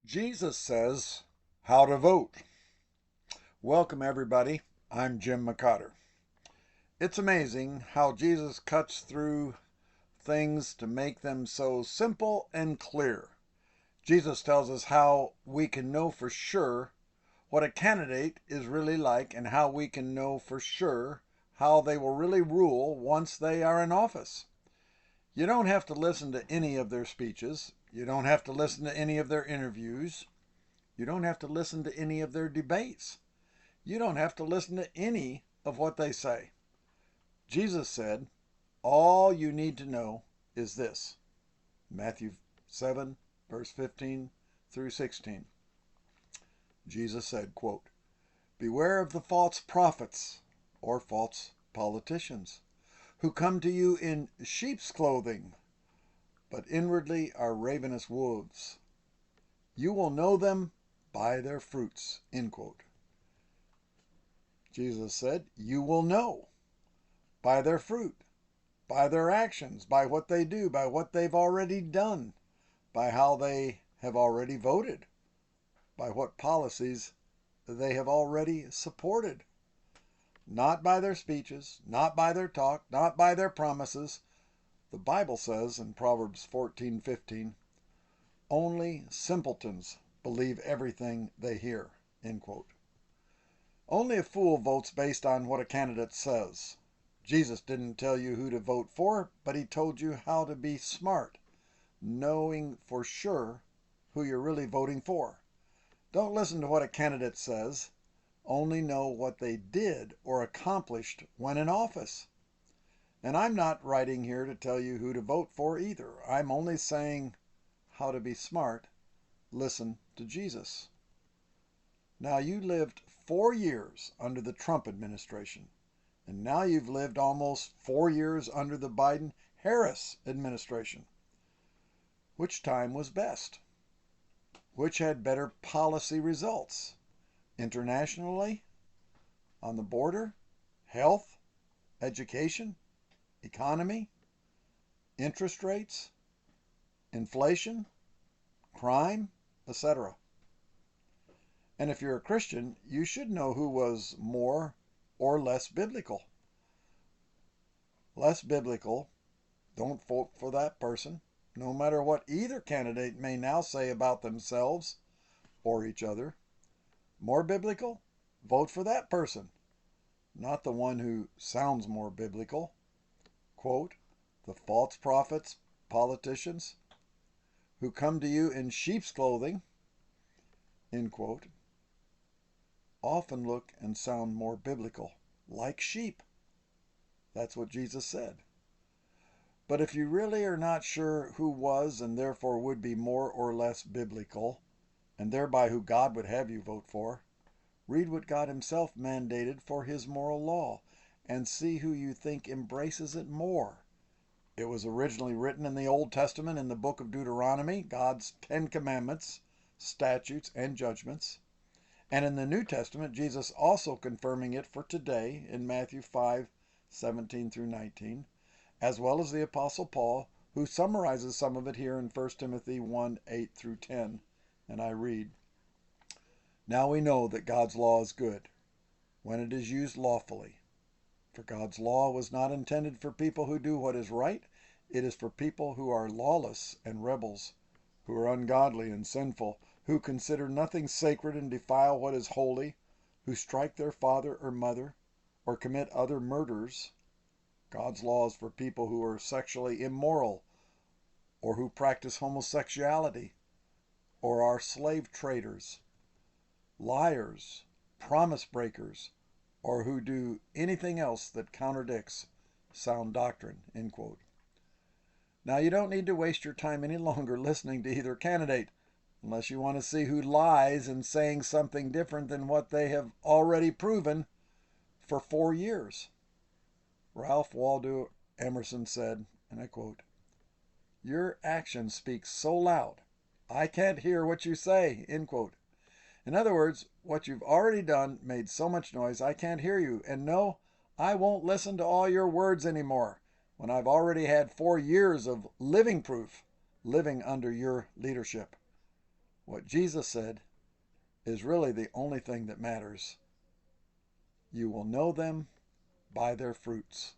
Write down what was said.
Jesus says how to vote. Welcome, everybody. I'm Jim McCotter. It's amazing how Jesus cuts through things to make them so simple and clear. Jesus tells us how we can know for sure what a candidate is really like and how we can know for sure how they will really rule once they are in office. You don't have to listen to any of their speeches. You don't have to listen to any of their interviews. You don't have to listen to any of their debates. You don't have to listen to any of what they say. Jesus said, all you need to know is this. Matthew 7, verse 15 through 16. Jesus said, quote, "Beware of the false prophets or false politicians who come to you in sheep's clothing, but inwardly are ravenous wolves. You will know them by their fruits." End quote. Jesus said, you will know by their fruit, by their actions, by what they do, by what they've already done, by how they have already voted, by what policies they have already supported. Not by their speeches, not by their talk, not by their promises. The Bible says in Proverbs 14:15, only simpletons believe everything they hear. End quote. Only a fool votes based on what a candidate says. Jesus didn't tell you who to vote for, but he told you how to be smart, knowing for sure who you're really voting for. Don't listen to what a candidate says. Only know what they did or accomplished when in office. And I'm not writing here to tell you who to vote for either. I'm only saying how to be smart. Listen to Jesus. Now, you lived 4 years under the Trump administration, and now you've lived almost 4 years under the Biden-Harris administration. Which time was best? Which had better policy results? Internationally? On the border? Health? Education? Economy? Interest rates? Inflation? Crime? Etc. And if you're a Christian, you should know who was more or less biblical. Less biblical, don't vote for that person, no matter what either candidate may now say about themselves or each other. More biblical, vote for that person, not the one who sounds more biblical. Quote, the false prophets, politicians, who come to you in sheep's clothing, end quote, often look and sound more biblical, like sheep. That's what Jesus said. But if you really are not sure who was and therefore would be more or less biblical, and thereby who God would have you vote for, read what God himself mandated for his moral law and see who you think embraces it more. It was originally written in the Old Testament in the book of Deuteronomy, God's 10 Commandments, statutes, and judgments. And in the New Testament, Jesus also confirming it for today in Matthew 5:17 through 19, as well as the Apostle Paul, who summarizes some of it here in 1 Timothy 1:8 through 10. And I read, now we know that God's law is good when it is used lawfully. For God's law was not intended for people who do what is right. It is for people who are lawless and rebels, who are ungodly and sinful, who consider nothing sacred and defile what is holy, who strike their father or mother, or commit other murders. God's law is for people who are sexually immoral, or who practice homosexuality, or are slave traders, liars, promise breakers, or who do anything else that contradicts sound doctrine, end quote. Now, you don't need to waste your time any longer listening to either candidate, unless you want to see who lies in saying something different than what they have already proven for 4 years. Ralph Waldo Emerson said, and I quote, your actions speak so loud, I can't hear what you say, end quote. In other words, what you've already done made so much noise I can't hear you. And no, I won't listen to all your words anymore when I've already had 4 years of living proof living under your leadership. What Jesus said is really the only thing that matters. You will know them by their fruits.